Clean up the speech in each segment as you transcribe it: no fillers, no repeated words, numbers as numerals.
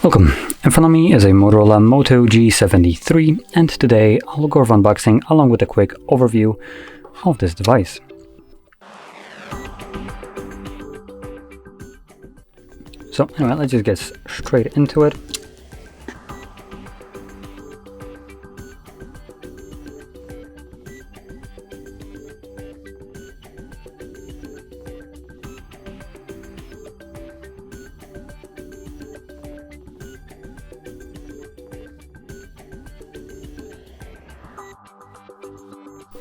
Welcome, in front of me is a Motorola Moto G73, and today I'll go over unboxing along with a quick overview of this device. So anyway, let's just get straight into it.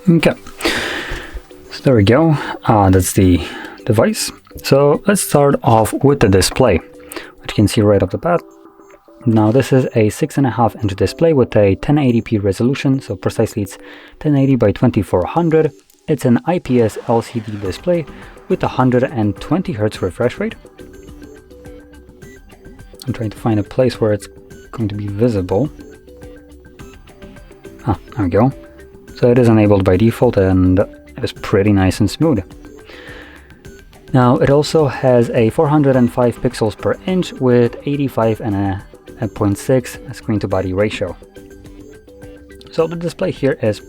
Okay, so there we go, that's the device. So let's start off with the display, which you can see right off the bat. Now this is a 6.5 inch display with a 1080p resolution, so precisely it's 1080 by 2400. It's an IPS LCD display with 120 Hertz refresh rate. I'm trying to find a place where it's going to be visible. There we go. So it is enabled by default and it is pretty nice and smooth. Now it also has a 405 pixels per inch with 85.6 screen to body ratio. So the display here is,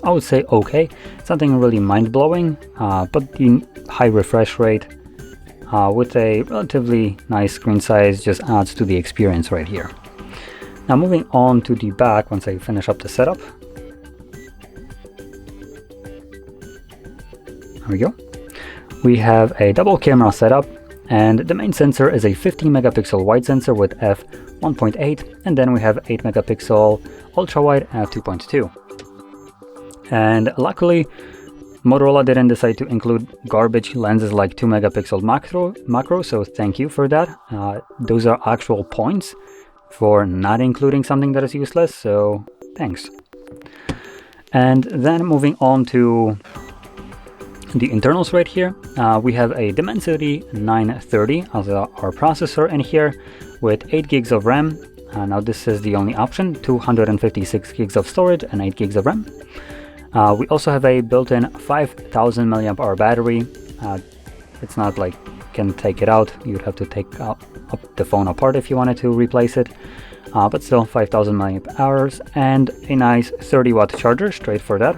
I would say, okay. It's nothing really mind-blowing, but the high refresh rate with a relatively nice screen size just adds to the experience right here. Now moving on to the back, once I finish up the setup. There we go. We have a double camera setup, and the main sensor is a 50 megapixel wide sensor with f1.8, and then we have 8 megapixel ultra wide f2.2. And luckily, Motorola didn't decide to include garbage lenses like 2 megapixel macro, so thank you for that. Those are actual points for not including something that is useless, so thanks. And then moving on to the internals right here, we have a Dimensity 930 as our processor in here with 8 gigs of RAM. Now this is the only option, 256 gigs of storage and 8 gigs of RAM. We also have a built-in 5000 mAh battery. It's not like you can take it out, you'd have to take up the phone apart if you wanted to replace it. But still 5000 mAh and a nice 30-watt charger straight for that.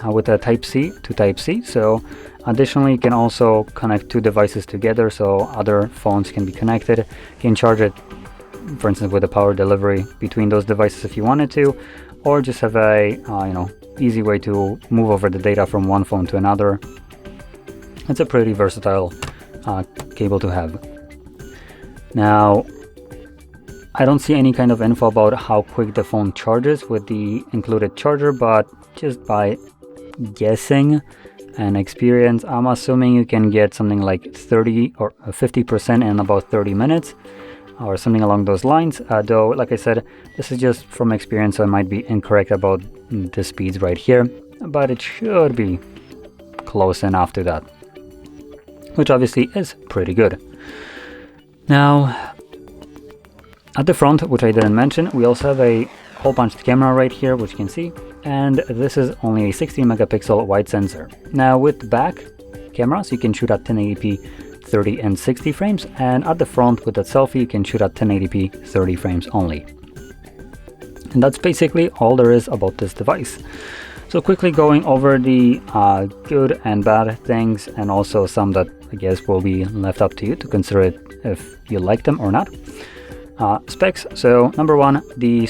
With a Type-C to Type-C, so additionally you can also connect two devices together so other phones can be connected. You can charge it, for instance, with a power delivery between those devices if you wanted to, or just have a easy way to move over the data from one phone to another. It's a pretty versatile cable to have. Now, I don't see any kind of info about how quick the phone charges with the included charger, but just by guessing and experience, I'm assuming you can get something like 30 or 50% in about 30 minutes or something along those lines, though like I said, this is just from experience, so I might be incorrect about the speeds right here, but it should be close enough to that, which obviously is pretty good. Now at the front, which I didn't mention, we also have a hole punched camera right here, which you can see, and this is only a 16 megapixel wide sensor. Now with back cameras you can shoot at 1080p 30 and 60 frames, and at the front with that selfie you can shoot at 1080p 30 frames only. And that's basically all there is about this device. So quickly going over the good and bad things, and also some that I guess will be left up to you to consider it if you like them or not. Specs, so number one, the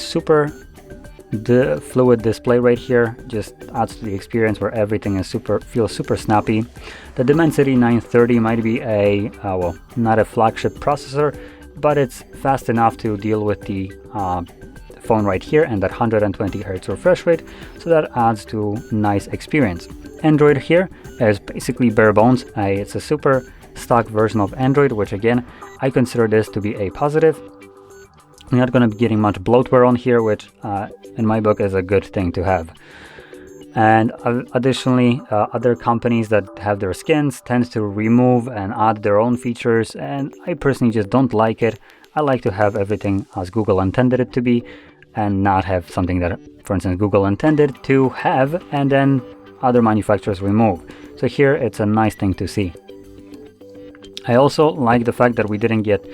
fluid display right here just adds to the experience where everything is feels super snappy. The Dimensity 930 might be a not a flagship processor, but it's fast enough to deal with the phone right here and that 120 Hertz refresh rate, so that adds to nice experience. Android here is basically bare bones. It's a super stock version of Android, which again I consider this to be a positive. You're not going to be getting much bloatware on here, which in my book is a good thing to have. And additionally, other companies that have their skins tend to remove and add their own features, and I personally just don't like it. I like to have everything as Google intended it to be, and not have something that, for instance, Google intended to have and then other manufacturers remove. So here it's a nice thing to see. I also like the fact that we didn't get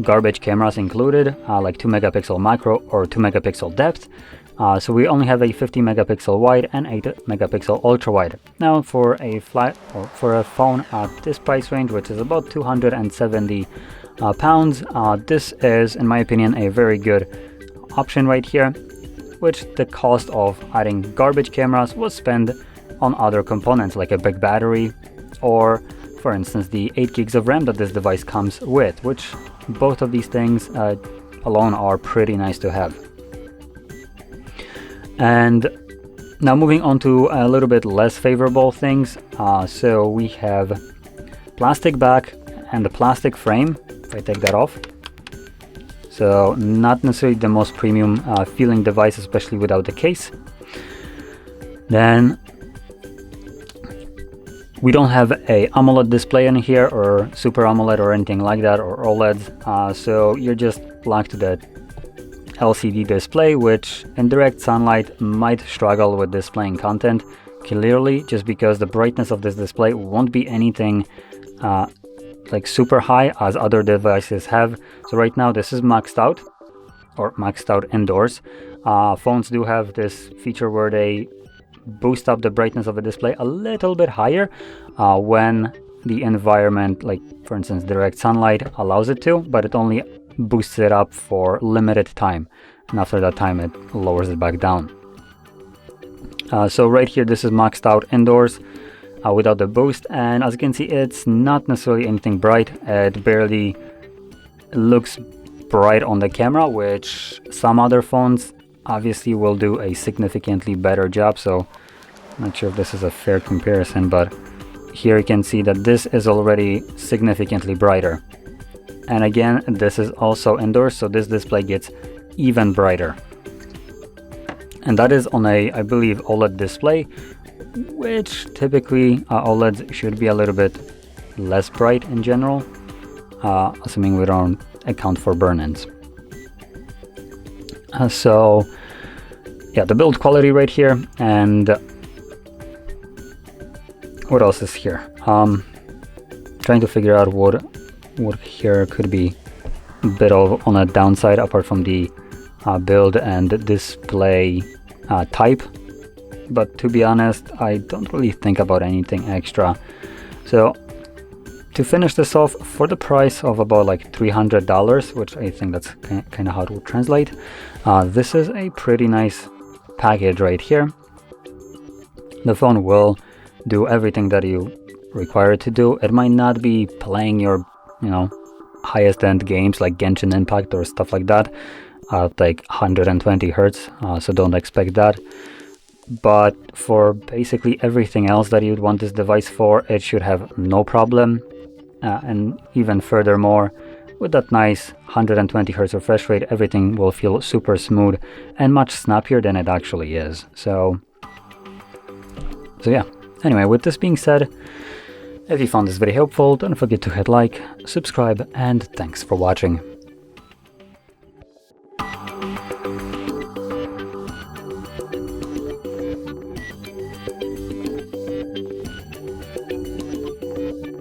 garbage cameras included, like 2 megapixel macro or 2 megapixel depth. So we only have a 50 megapixel wide and 8 megapixel ultra wide. Now for a for a phone at this price range, which is about 270 pounds, this is, in my opinion, a very good option right here, which the cost of adding garbage cameras was spent on other components like a big battery, or for instance the 8 gigs of RAM that this device comes with, which both of these things alone are pretty nice to have. And now moving on to a little bit less favorable things. So we have plastic back and the plastic frame, if I take that off. So not necessarily the most premium feeling device, especially without the case. Then we don't have a AMOLED display in here, or Super AMOLED or anything like that, or OLED. So you're just locked to the LCD display, which in direct sunlight might struggle with displaying content clearly, just because the brightness of this display won't be anything like super high as other devices have. So right now this is maxed out, or maxed out indoors. Phones do have this feature where they boost up the brightness of the display a little bit higher when the environment, like for instance direct sunlight, allows it to, but it only boosts it up for limited time, and after that time it lowers it back down. So right here this is maxed out indoors without the boost, and as you can see, it's not necessarily anything bright. It barely looks bright on the camera, which some other phones obviously will do a significantly better job. So I'm not sure if this is a fair comparison, but here you can see that this is already significantly brighter. And again, this is also indoors, so this display gets even brighter. And that is on a, I believe, OLED display, which typically OLEDs should be a little bit less bright in general, assuming we don't account for burn-ins. So yeah, the build quality right here, and what else is here? Trying to figure out what here could be a bit of on a downside, apart from the build and display type. But to be honest, I don't really think about anything extra. So to finish this off, for the price of about like $300, which I think that's kind of how it would translate, this is a pretty nice package right here. The phone will do everything that you require it to do. It might not be playing your, highest end games like Genshin Impact or stuff like that at like 120 Hertz, so don't expect that. But for basically everything else that you'd want this device for, it should have no problem. And even furthermore, with that nice 120 Hz refresh rate, everything will feel super smooth and much snappier than it actually is. So yeah. Anyway, with this being said, if you found this video helpful, don't forget to hit like, subscribe, and thanks for watching.